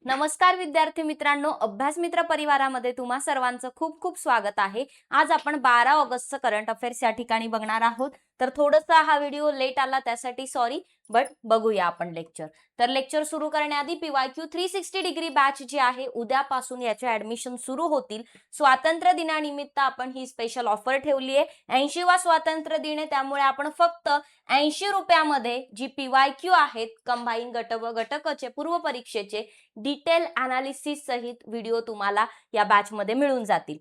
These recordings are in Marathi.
नमस्कार विद्यार्थी मित्रांनो, अभ्यास मित्र परिवारामध्ये तुम्हा सर्वांचं खूप खूप स्वागत आहे। आज आपण 12 ऑगस्टचं करंट अफेअर्स या ठिकाणी बघणार आहोत। तर थोडासा हा व्हिडिओ लेट आला त्यासाठी सॉरी, बट बघूया आपण लेक्चर। तर लेक्चर सुरू करण्याआधी PYQ 360 डिग्री बॅच जी आहे उद्यापासून याचे ऍडमिशन सुरू होतील। स्वातंत्र्य दिनानिमित्त आपण ही स्पेशल ऑफर ठेवली आहे। 80वा स्वातंत्र्य दिन आहे, त्यामुळे आपण फक्त 80 रुपयामध्ये जी PYQ आहेत कंबाईन गट व गटकचे पूर्व परीक्षेचे डिटेल अनालिसिस सहित व्हिडिओ तुम्हाला या बॅच मध्ये मिळून जातील।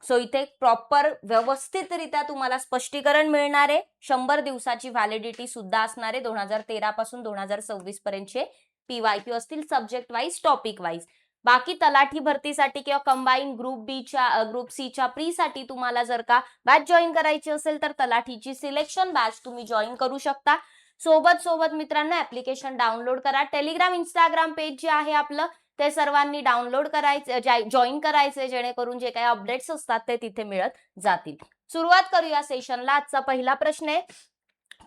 सो इथे प्रॉपर व्यवस्थितरित्या तुम्हाला स्पष्टीकरण मिळणार आहे। 100 दिवसाची व्हॅलिडिटी सुद्धा असणार आहे। 2013 पासून 2026 पर्यंतचे PYQ असतील सब्जेक्ट वाईज, टॉपिक वाईज। बाकी तलाठी भरतीसाठी किंवा कंबाईन ग्रुप सी च्या प्री साठी तुम्हाला जर का बॅच जॉईन करायची असेल तर तलाठीची सिलेक्शन बॅच तुम्ही जॉईन करू शकता। सोबत मित्रांनो ऍप्लिकेशन डाउनलोड करा। टेलिग्राम इंस्टाग्राम पेज जे आहे आपलं ते सर्वांनी डाउनलोड करायचे, जॉईन करायचे, जेणेकरून जे काही अपडेट्स असतात ते तिथे मिळत जातील। सुरुवात करूया सेशनला। आजचा पहिला प्रश्न आहे,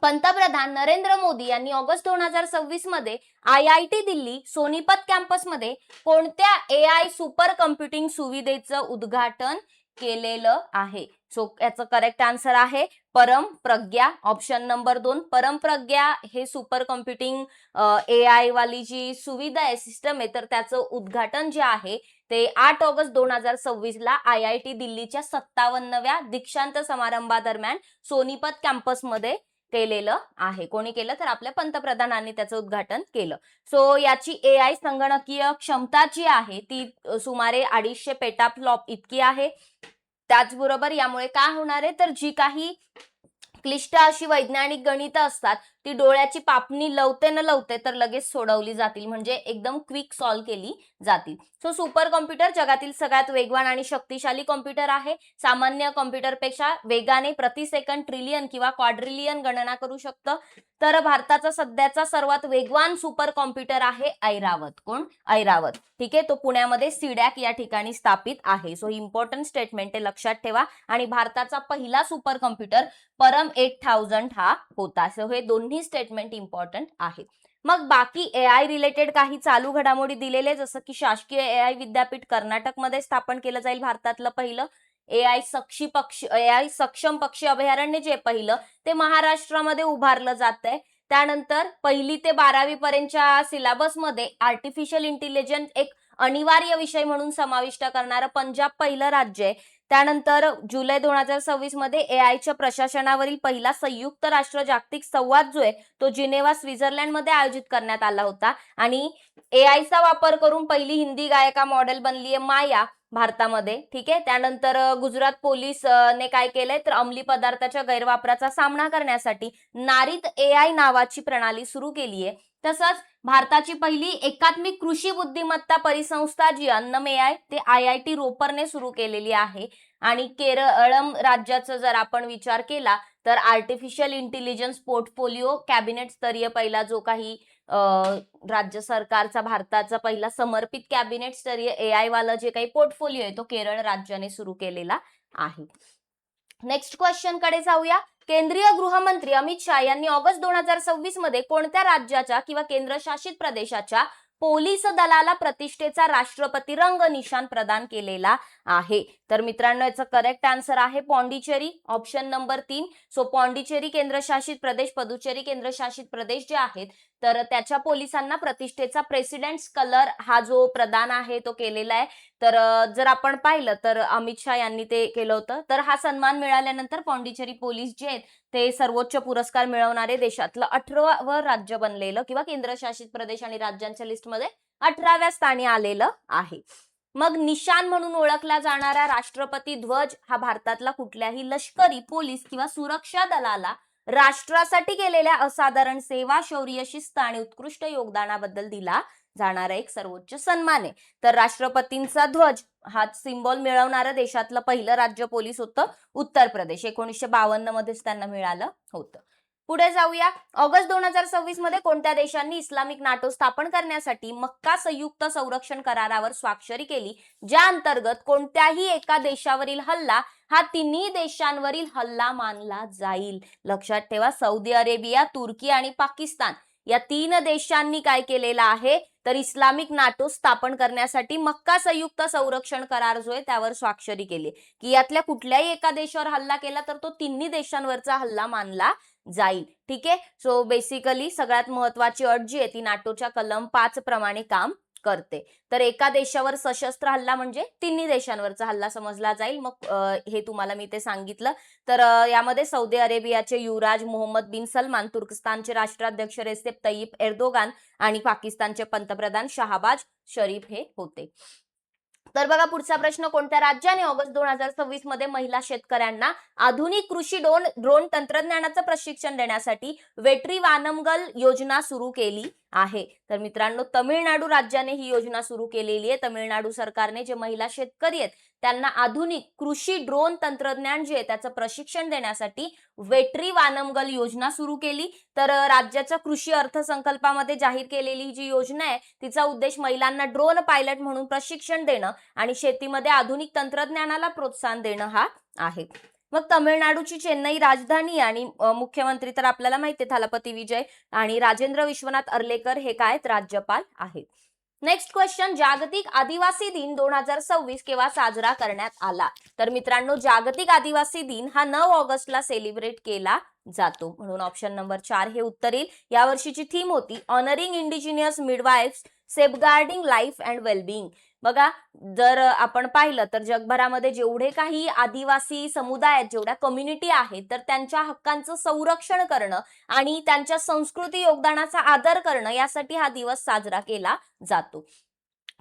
पंतप्रधान नरेंद्र मोदी यांनी ऑगस्ट 2026 मध्ये IIT दिल्ली सोनीपत कॅम्पसमध्ये कोणत्या AI सुपर कम्प्युटिंग सुविधेचं उद्घाटन केलेलं आहे? सो याचं करेक्ट आन्सर आहे परम प्रज्ञा, ऑप्शन नंबर 2। परम प्रज्ञा हे सुपर कम्प्युटिंग AI वाली जी सुविधा आहे, सिस्टम आहे, तर त्याचं उद्घाटन जे आहे ते 8 ऑगस्ट 2026 ला IIT दिल्लीच्या 57व्या दीक्षांत समारंभादरम्यान सोनीपत कॅम्पसमध्ये केलेलं आहे। कोणी केलं तर आपल्या पंतप्रधानांनी त्याचं उद्घाटन केलं। सो याची AI संगणकीय क्षमता जी आहे ती सुमारे 250 पेटाफ्लॉप इतकी आहे। त्याचबरोबर यामुळे काय होणार आहे तर जी काही क्लिष्ट अशी वैज्ञानिक गणितं असतात ती डोळ्याची पापणी लवते न लवते तर लगेच सोडवली जातील, म्हणजे एकदम क्विक सॉल्व्ह केली जातील। सो सुपर कॉम्प्युटर जगातील सगळ्यात वेगवान आणि शक्तिशाली कॉम्प्युटर आहे। सामान्य कॉम्प्युटरपेक्षा वेगाने प्रति सेकंद ट्रिलियन किंवा क्वाड्रिलियन गणना करू शकतं। तर भारताचा सध्याचा सर्वात वेगवान सुपर कॉम्प्युटर आहे ऐरावत। कोण? ऐरावत। ठीक आहे, तो पुण्यामध्ये सीडॅक या ठिकाणी स्थापित आहे। सो इम्पॉर्टंट स्टेटमेंट आहे, लक्षात ठेवा। आणि भारताचा पहिला सुपर कॉम्प्युटर परम 8000 हा होता। सो हे दोन्ही स्टेटमेंट इम्पॉर्टंट आहे। मग बाकी AI रिलेटेड काही चालू घडामोडी दिलेले, जसं की शासकीय AI विद्यापीठ कर्नाटकमध्ये स्थापन केलं जाईल भारतातलं पहिलं। AI सक्षम पक्षी अभयारण्य जे पहिलं ते महाराष्ट्रामध्ये उभारलं जात आहे। त्यानंतर 1ली ते 12वी पर्यंतच्या सिलेबसमध्ये आर्टिफिशियल इंटेलिजन्स एक अनिवार्य विषय म्हणून समाविष्ट करणारं पंजाब पहिलं राज्य आहे। त्यानंतर जुलै 2026 मध्ये AIच्या प्रशासनावरील पहिला संयुक्त राष्ट्र जागतिक संवाद जो आहे तो जिनेवा स्वित्झर्लंडमध्ये आयोजित करण्यात आला होता। आणि AIचा वापर करून पहिली हिंदी गायिका मॉडेल बनली आहे माया भारतामध्ये। ठीक आहे, त्यानंतर गुजरात पोलीस ने काय केलंय तर अंमली पदार्थाच्या गैरवापराचा सामना करण्यासाठी नारित AI नावाची प्रणाली सुरू केली आहे। तसंच भारताची पहिली एकात्मिक कृषी बुद्धिमत्ता परिसंस्था जी अन्नम AI ते IIT रोपरने सुरू केलेली आहे। आणि केरळम राज्याचा जर आपण विचार केला तर आर्टिफिशियल इंटेलिजन्स पोर्टफोलिओ कॅबिनेट स्तरीय पहिला जो काही राज्य सरकारचा भारताचा पहिला समर्पित कॅबिनेट स्तरीय AI वाला जे काही पोर्टफोलिओ आहे तो केरळ राज्याने सुरू केलेला आहे। नेक्स्ट क्वेश्चन कडे जाऊया। केंद्रीय गृहमंत्री अमित शाह यांनी ऑगस्ट 2026 मध्ये कोणत्या राज्याच्या किंवा केंद्रशासित प्रदेशाच्या पोलीस दलाला प्रतिष्ठेचा राष्ट्रपती रंग निशाण प्रदान केलेला आहे? तर मित्रांनो याचा करेक्ट आन्सर आहे Pondicherry, option number 3। So Pondicherry केंद्रशासित प्रदेश, पुदुचेरी केंद्रशासित प्रदेश जे आहेत तर त्याच्या पोलिसांना प्रतिष्ठेचा प्रेसिडेंट्स कलर हा जो प्रदान आहे तो केलेला आहे। तर जर आपण पाहिलं तर अमित शाह यांनी ते केलं होतं। तर हा सन्मान मिळाल्यानंतर पॉंडिचेरी पोलीस जे आहेत ते सर्वोच्च पुरस्कार मिळवणारे देशातलं 18वं राज्य बनलेलं किंवा केंद्रशासित प्रदेश आणि राज्यांच्या लिस्टमध्ये 18व्या स्थानी आलेलं आहे। मग निशान म्हणून ओळखला जाणारा राष्ट्रपती ध्वज हा भारतातला कुठल्याही लष्करी, पोलीस किंवा सुरक्षा दलाला राष्ट्रासाठी केलेल्या असाधारण सेवा, शौर्य, शिस्त आणि उत्कृष्ट योगदानाबद्दल दिला जाणारा एक सर्वोच्च सन्मान आहे। तर राष्ट्रपतींचा ध्वज हा सिंबॉल मिळवणारं देशातलं पहिलं राज्य पोलीस होतं उत्तर प्रदेश। 1952 मध्येच त्यांना मिळालं होतं। पुढे जाऊया। ऑगस्ट 2026 मध्ये कोणत्या देशांनी इस्लामिक नाटो स्थापन करण्यासाठी मक्का संयुक्त संरक्षण करारावर स्वाक्षरी केली, ज्या अंतर्गत कोणत्याही एका देशावरील हल्ला हा तिन्ही देशांवरील हल्ला मानला जाईल? लक्षात ठेवा, सौदी अरेबिया, तुर्की आणि पाकिस्तान या 3 देशांनी काय केलेलं आहे तर इस्लामिक नाटो स्थापन करण्यासाठी मक्का संयुक्त संरक्षण करार जो आहे त्यावर स्वाक्षरी केली, की यातल्या कुठल्याही एका देशावर हल्ला केला तर तो तिन्ही देशांवरचा हल्ला मानला जाईल. ठीक आहे. सो बेसिकली सगळ्यात महत्वाची अट जी आहे ती नाटोच्या कलम 5 प्रमाणे काम करते. तर एका देशावर सशस्त्र हल्ला म्हणजे तिन्ही देशांवरचा हल्ला समजला जाईल. मग हे तुम्हाला मी ते सांगितलं. तर यामध्ये सौदी अरेबियाचे युवराज मोहम्मद बिन सलमान, तुर्कस्तानचे राष्ट्राध्यक्ष रेसेप तय्यिप एर्दोगान आणि पाकिस्तानचे पंतप्रधान शहबाज शरीफ हे होते. तर बघा पुढचा प्रश्न, कोणत्या राज्याने ऑगस्ट 2026 मध्ये महिला शेतकऱ्यांना आधुनिक कृषी ड्रोन तंत्रज्ञानाचं प्रशिक्षण देण्यासाठी वेट्री वानमगल योजना सुरू केली आहे? तर मित्रांनो, तमिळनाडू राज्याने ही योजना सुरू केलेली आहे. तमिळनाडू सरकारने जे महिला शेतकरी आहेत त्यांना आधुनिक कृषी ड्रोन तंत्रज्ञान जे आहे त्याचं प्रशिक्षण देण्यासाठी वेट्री वानमगल योजना सुरू केली. तर राज्याच्या कृषी अर्थसंकल्पामध्ये जाहीर केलेली जी योजना आहे तिचा उद्देश महिलांना ड्रोन पायलट म्हणून प्रशिक्षण देणं आणि शेतीमध्ये आधुनिक तंत्रज्ञानाला प्रोत्साहन देणं हा आहे. मग तमिळनाडूची चेन्नई राजधानी आणि मुख्यमंत्री तर आपल्याला माहिती आहे थलपती विजय आणि राजेंद्र विश्वनाथ अर्लेकर हे काय राज्यपाल आहेत. नेक्स्ट क्वेश्चन, जागतिक आदिवासी दिन 2026 केव्हा साजरा करण्यात आला? तर मित्रांनो, जागतिक आदिवासी दिन हा 9 ऑगस्टला सेलिब्रेट केला जातो, म्हणून ऑप्शन नंबर 4 हे उत्तर येईल. यावर्षीची थीम होती honouring indigenous midwives safeguarding life and wellbeing. बघा, जर आपण पाहिलं तर जगभरामध्ये जेवढे काही आदिवासी समुदाय आहेत, जेवढ्या कम्युनिटी आहेत, तर त्यांच्या हक्कांचं संरक्षण करणं आणि त्यांच्या संस्कृती योगदानाचा आदर करणं यासाठी हा दिवस साजरा केला जातो.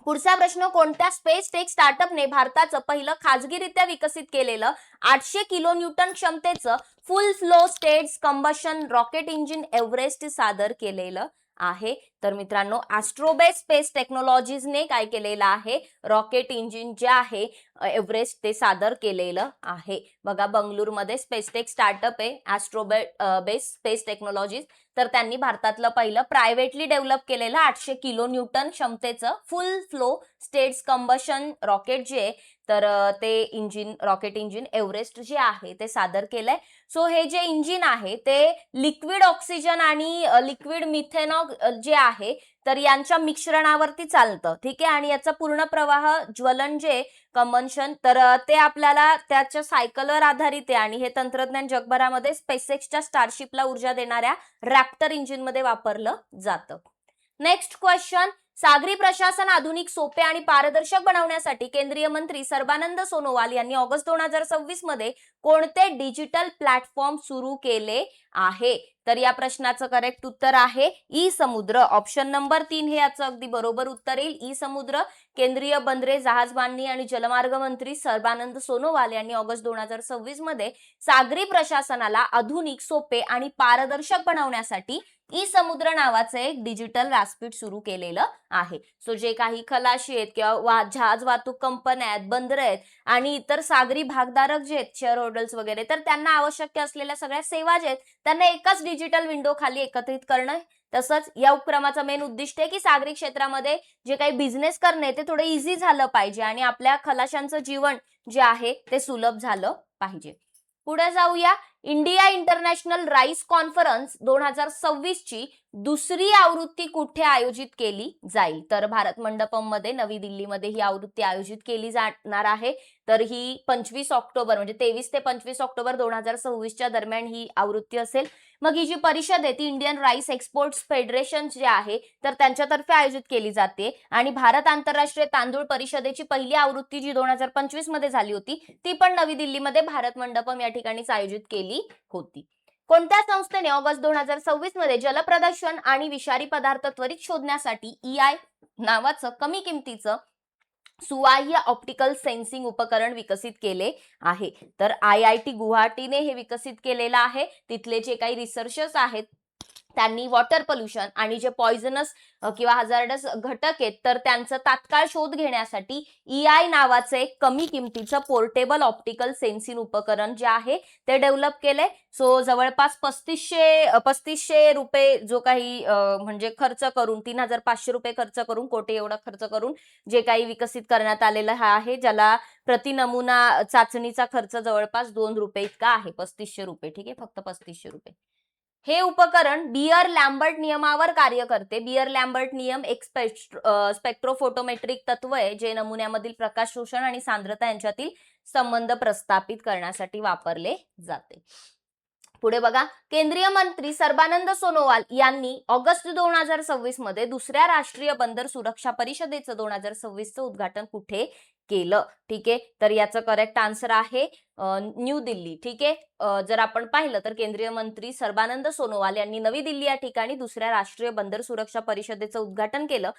पुढचा प्रश्न, कोणत्या स्पेस टेक स्टार्टअपने भारताचं पहिलं खाजगीरित्या विकसित केलेलं 800 किलो न्यूटन क्षमतेचं फुल flow states combustion rocket engine Everest सादर केलेलं आहे? तर मित्रांनो, ॲस्ट्रोबेस स्पेस टेक्नॉलॉजीजने काय केलेलं आहे, रॉकेट इंजिन जे आहे एव्हरेस्ट ते सादर केलेलं आहे. बघा, बंगळुरूमध्ये स्पेसटेक स्टार्टअप आहे ॲस्ट्रोबेस स्पेस टेक्नॉलॉजीज. तर त्यांनी भारतातलं पहिलं प्रायव्हेटली डेव्हलप केलेलं 800 किलो न्यूटन क्षमतेचं फुल फ्लो स्टेट्स कंबशन रॉकेट जे आहे तर ते इंजिन रॉकेट इंजिन एव्हरेस्ट जे आहे ते सादर केलंय. सो हे जे इंजिन आहे ते लिक्विड ऑक्सिजन आणि लिक्विड मिथेनॉल जे आहे तर यांच्या मिश्रणावरती चालतं. ठीक आहे. आणि याचा पूर्ण प्रवाह ज्वलन जे कंबशन तर ते आपल्याला त्याच्या सायकलवर आधारित आहे आणि हे तंत्रज्ञान जगभरामध्ये स्पेसएक्सच्या स्टारशिपला ऊर्जा देणाऱ्या रॅप्टर इंजिन मध्ये वापरलं जातं. नेक्स्ट क्वेश्चन, सागरी प्रशासन आधुनिक, सोपे आणि पारदर्शक बनवण्यासाठी केंद्रीय मंत्री सर्बानंद सोनोवाल यांनी ऑगस्ट 2026 मध्ये कोणते डिजिटल प्लॅटफॉर्म सुरू केले आहे? तर या प्रश्नाचं करेक्ट उत्तर आहे ई समुद्र. ऑप्शन नंबर 3 हे याचं अगदी बरोबर उत्तर येईल, ई समुद्र. केंद्रीय बंदरे, जहाज बांधणी आणि जलमार्ग मंत्री सर्बानंद सोनोवाल यांनी ऑगस्ट 2026 मध्ये सागरी प्रशासनाला आधुनिक, सोपे आणि पारदर्शक बनवण्यासाठी ई समुद्र नावाचं एक डिजिटल व्यासपीठ सुरू केलेलं आहे. सो जे काही खलाशी आहेत किंवा जहाज वाहतूक कंपन्या आहेत, बंदर आहेत आणि इतर सागरी भागधारक जे आहेत, शेअर होल्डर्स वगैरे, तर त्यांना आवश्यक असलेल्या सगळ्या सेवा जे आहेत त्यांना एकाच डिजिटल विंडो खाली एकत्रित करणं. तसंच या उपक्रमाचं मेन उद्दिष्ट आहे की सागरी क्षेत्रामध्ये जे काही बिझनेस करणे ते थोडं इझी झालं पाहिजे आणि आपल्या खलाशांचं जीवन जे आहे ते सुलभ झालं पाहिजे. पुढे जाऊया, इंडिया इंटरनॅशनल राईस कॉन्फरन्स 2026 ची दुसरी आवृत्ती कुठे आयोजित केली जाईल? तर भारत मंडपम मध्ये नवी दिल्लीमध्ये ही आवृत्ती आयोजित केली जाणार आहे. तर ही 25 ऑक्टोबर म्हणजे 23 ते 25 ऑक्टोबर 2026 च्या दरम्यान ही आवृत्ती असेल. मग ही जी परिषद आहे ती इंडियन राईस एक्सपोर्ट्स फेडरेशन जे आहे तर त्यांच्यातर्फे आयोजित केली जाते आणि भारत आंतरराष्ट्रीय तांदूळ परिषदेची पहिली आवृत्ती जी 2025 मध्ये झाली होती ती पण नवी दिल्लीमध्ये भारत मंडपम या ठिकाणीच आयोजित केली होती. कोणत्या संस्थेने ऑगस्ट 2026 मध्ये जलप्रदूषण आणि विषारी पदार्थ त्वरित शोधण्यासाठी EI नावाचं कमी किमतीचं सुवाह्य ऑप्टिकल सेन्सिंग उपकरण विकसित केले आहे? तर IIT गुवाहाटीने हे विकसित केलेलं आहे. तिथले जे काही रिसर्चर्स आहेत त्यांनी वॉटर पोल्युशन आणि जे पॉइझनस किंवा हजार्डस घटक आहेत तर त्यांचा तात्काळ शोध घेण्यासाठी EI नावाचं एक कमी किमतीचं पोर्टेबल ऑप्टिकल सेन्सिंग उपकरण जे आहे ते डेव्हलप केले. सो जवळपास 3500 रुपये जो काही म्हणजे खर्च करून 3500 रुपये खर्च करून कोटी एवढा खर्च करून जे काही विकसित करण्यात आलेलं आहे, ज्याला प्रति नमुना चाचणीचा खर्च जवळपास 2 रुपये इतका आहे. 3500 रुपये. ठीक आहे, फक्त 3500 रुपये. हे उपकरण बियर लॅम्बर्ट नियमावर कार्य करते. बियर लॅम्बर्ट नियम एक स्पेक्ट्रोफोटोमेट्रिक तत्व आहे जे नमुन्यामधील प्रकाश शोषण आणि सांद्रता यांच्यातील संबंध प्रस्थापित करण्यासाठी वापरले जाते. पुढे बघा, केंद्रीय मंत्री सर्बानंद सोनोवाल यांनी ऑगस्ट 2026 मध्ये दुसऱ्या राष्ट्रीय बंदर सुरक्षा परिषदेचं 2026चं उद्घाटन कुठे केलं? ठीक आहे, तर याचं करेक्ट आन्सर आहे न्यू दिल्ली. ठीक आहे, जर आपण पाहिलं तर केंद्रीय मंत्री सर्बानंद सोनोवाल यांनी नवी दिल्ली या ठिकाणी दुसऱ्या राष्ट्रीय बंदर सुरक्षा परिषदेचं उद्घाटन केलं.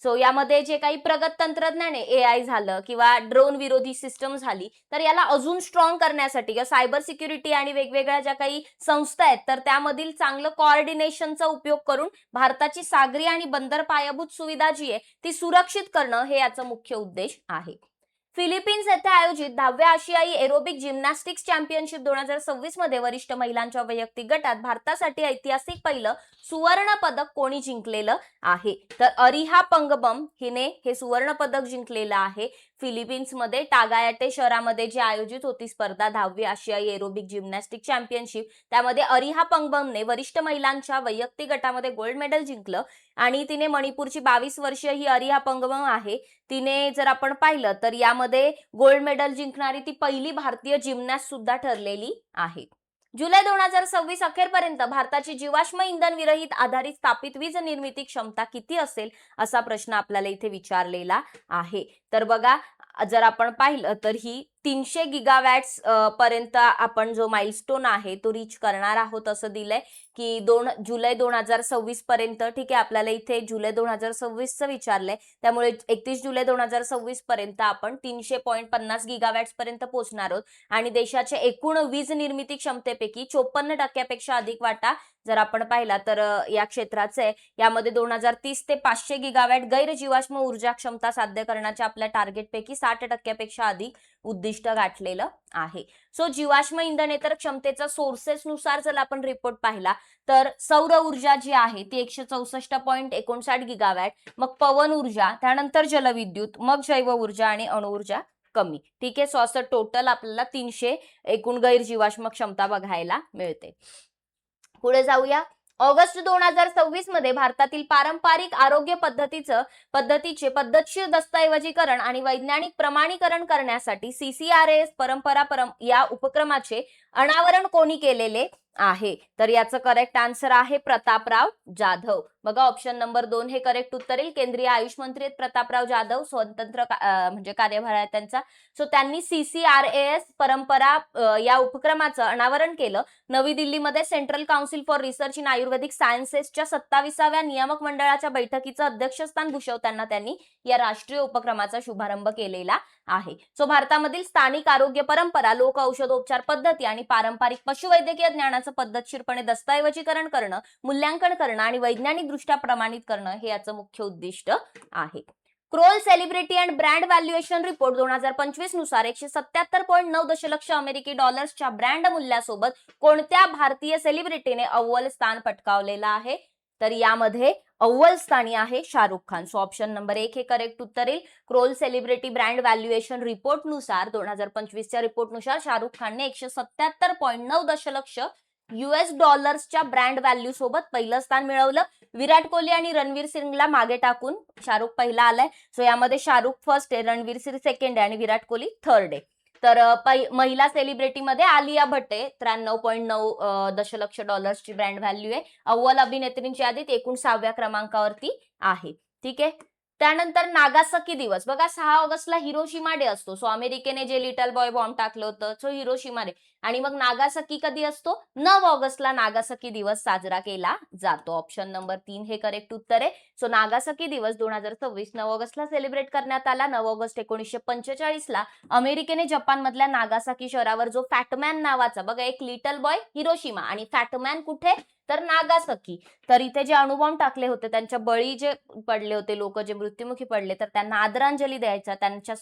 सो यामध्ये जे काही प्रगत तंत्रज्ञान आहे, एआय झालं किंवा ड्रोन विरोधी सिस्टम झाली, तर याला अजून स्ट्रॉंग करण्यासाठी किंवा सायबर सिक्युरिटी आणि वेगवेगळ्या ज्या काही संस्था आहेत तर त्यामधील चांगलं कोऑर्डिनेशनचा उपयोग करून भारताची सागरी आणि बंदर पायाभूत सुविधा जी आहे ती सुरक्षित करणं हे याचा मुख्य उद्देश आहे. फिलिपिन्स येथे आयोजित 10व्या आशियाई एरोबिक जिम्नॅस्टिक्स चॅम्पियनशिप 2026 मध्ये वरिष्ठ महिलांच्या वैयक्तिक गटात भारतासाठी ऐतिहासिक पहिलं सुवर्ण पदक कोणी जिंकलेलं आहे? तर अरिहा पंगबम हिने हे सुवर्ण पदक जिंकलेलं आहे. फिलिपिन्स मध्ये टागायाटे शहरामध्ये जी आयोजित होती स्पर्धा 10वी आशियाई एरोबिक जिम्नॅस्टिक चॅम्पियनशिप, त्यामध्ये अरिहा पंगबमने वरिष्ठ महिलांच्या वैयक्तिक गटामध्ये गोल्ड मेडल जिंकलं आणि तिने मणिपूरची 22 वर्षीय ही अरिहा पंगबम आहे. तिने जर आपण पाहिलं तर यामध्ये गोल्ड मेडल जिंकणारी ती पहिली भारतीय जिम्नॅस्ट सुद्धा ठरलेली आहे. जुलै 2026 अखेरपर्यंत भारताची जीवाश्म इंधन विरहित आधारित स्थापित वीज निर्मिती क्षमता किती असेल असा प्रश्न आपल्याला इथे विचारलेला आहे. तर बघा, जर आपण पाहिलं तर ही 300 गिगावॅट्स पर्यंत आपण जो माइलस्टोन आहे तो रीच करणार आहोत असं दिलंय की जुलै 2026 पर्यंत. ठीक आहे, आपल्याला इथे जुलै 2026 चं विचारलंय, त्यामुळे 31 जुलै 2026 पर्यंत आपण 300.50 गिगावॅट्स पर्यंत पोहोचणार आहोत आणि देशाच्या एकूण वीज निर्मिती क्षमतेपैकी 54% अधिक वाटा जर आपण पाहिला तर या क्षेत्राचे आहे. यामध्ये 2030 ते 500 गिगावॅट गैर जीवाश्म ऊर्जा क्षमता साध्य करण्याच्या आपल्या टार्गेटपैकी 60% अधिक उद्दिष्ट गाठलेलं आहे. सो जीवाश्म इंधनेतर क्षमतेचा सोर्सेस नुसार जर आपण रिपोर्ट पाहिला तर सौर ऊर्जा जी आहे ती 164.59 गिगावॅट, मग पवन ऊर्जा, त्यानंतर जलविद्युत, मग जैव ऊर्जा आणि अणुऊर्जा कमी. ठीक आहे, सो असं टोटल आपल्याला 300 एकूण गैर जीवाश्म क्षमता बघायला मिळते. पुढे जाऊया. ऑगस्ट 2026 मध्ये भारतातील पारंपरिक आरोग्य पद्धतीचे पद्धतशीर दस्तऐवजीकरण आणि वैज्ञानिक प्रमाणीकरण करण्यासाठी CCRAS या उपक्रमाचे अनावरण कोणी केलेले आहे? तर याचं करेक्ट आन्सर आहे प्रतापराव जाधव. बघा, ऑप्शन नंबर 2 हे करेक्ट उत्तर येईल. केंद्रीय आयुष मंत्री आहेत प्रतापराव जाधव, स्वतंत्र म्हणजे कार्यभार आहे त्यांचा. सो त्यांनी CCRAS या उपक्रमाचं अनावरण केलं. नवी दिल्लीमध्ये Central Council for Research in Ayurvedic सायन्सेसच्या 27व्या नियामक मंडळाच्या बैठकीचं अध्यक्षस्थान भूषवताना त्यांनी या राष्ट्रीय उपक्रमाचा शुभारंभ केलेला आहे. सो भारतामधील स्थानिक आरोग्य परंपरा, लोक औषधोपचार पद्धती आणि पारंपरिक पशुवैद्यकीय ज्ञानाचं पद्धतशीरपणे दस्तऐवजीकरण करणं, मूल्यांकन करणं आणि वैज्ञानिक दृष्ट्या प्रमाणित करणं हे याचं मुख्य उद्दिष्ट आहे. Crawl celebrity and brand valuation report 2025 नुसार 177.9 दशलक्ष अमेरिकी डॉलर्सच्या ब्रँड मूल्यासोबत कोणत्या भारतीय सेलिब्रिटीने अव्वल स्थान पटकावलेलं आहे? तर यामध्ये अव्वल स्थानी आहे Shahrukh Khan. So option number 1 हे करेक्ट उत्तर येईल. Crawl celebrity brand valuation report नुसार 2025च्या रिपोर्ट नुसार शाहरुख खानने 177.9 दशलक्ष US डॉलर्सच्या ब्रँड व्हॅल्यू सोबत पहिलं स्थान मिळवलं. विराट कोहली आणि रणवीर सिंगला मागे टाकून शाहरुख पहिला आलाय. सो यामध्ये शाहरुख फर्स्ट आहे, रणवीर सिंग सेकंड आहे आणि विराट कोहली थर्ड आहे. तर महिला सेलिब्रिटीमध्ये आलिया भट्ट आहे, 93.9 दशलक्ष डॉलर्सची ब्रँड व्हॅल्यू आहे. अव्वल अभिनेत्रींच्या यादीत एकूण 6व्या क्रमांकावरती आहे. ठीक आहे, त्यानंतर नागासाकी दिवस. बघा, 6 ऑगस्टला हिरोशिमा डे असतो. सो अमेरिकेने जे लिटल बॉय बॉम्ब टाकलं होतं सो हिरोशिमा डे. आणि मग नागासाकी कधी असतो? 9 ऑगस्टला नागासाकी दिवस साजरा केला जातो. ऑप्शन नंबर 3 हे करेक्ट उत्तर आहे. सो नागासाकी दिवस 2026 9 ऑगस्टला सेलिब्रेट करण्यात आला. 9 ऑगस्ट 1945 ला अमेरिकेने जपानमधल्या नागासाकी शहरावर जो फॅटमॅन नावाचा, बघा, एक लिटल बॉय हिरोशिमा आणि फॅटमॅन कुठे? तर नागासाकी. तर इथे जे अणुबॉम्ब टाकले होते त्यांच्या बळी जे पडले होते, लोक जे मृत्युमुखी पडले, तर त्यांना आदरांजली द्यायचा, त्यांच्या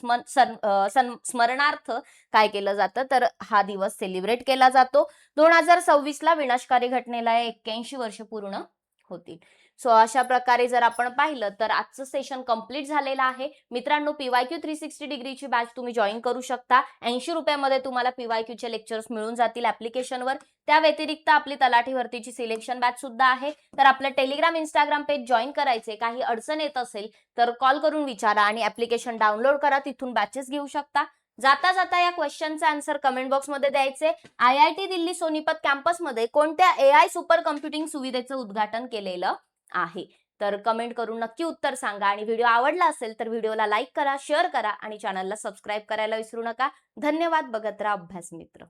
स्मरणार्थ काय केलं जातं तर हा दिवस सेलिब्रेट केला जातो. 2026 ला विनाशकारी घटनेला 81 वर्ष पूर्ण होतील. सो अशा प्रकारे जर आपण पाहिलं तर आजचं सेशन कंप्लीट झालेलं आहे. मित्रांनो, PYQ 360 डिग्रीची बॅच तुम्ही जॉईन करू शकता. 80 रुपयामध्ये तुम्हाला PYQ चे लेक्चर्स मिळून जातील ऍप्लिकेशनवर. त्या व्यतिरिक्त आपली तलाठी भरतीची सिलेक्शन बॅच सुद्धा आहे. तर आपलं टेलिग्राम, इंस्टाग्राम पेज जॉईन करायचे. काही अडचण येत असेल तर कॉल करून विचारा आणि ऍप्लिकेशन डाउनलोड करा, तिथून बॅचेस घेऊ शकता. जाता जाता या क्वेश्चनचा आन्सर कमेंट बॉक्स मध्ये द्यायचे. IIT दिल्ली सोनीपत कॅम्पसमध्ये कोणत्या AI सुपर कम्प्युटिंग सुविधेचं उद्घाटन केलेलं आहे? तर कमेंट करून नक्की उत्तर सांगा. आणि व्हिडिओ आवडला असेल तर व्हिडिओला लाईक करा, शेअर करा आणि चॅनलला सबस्क्राईब करायला विसरू नका. धन्यवाद. बघत राहा अभ्यास मित्र.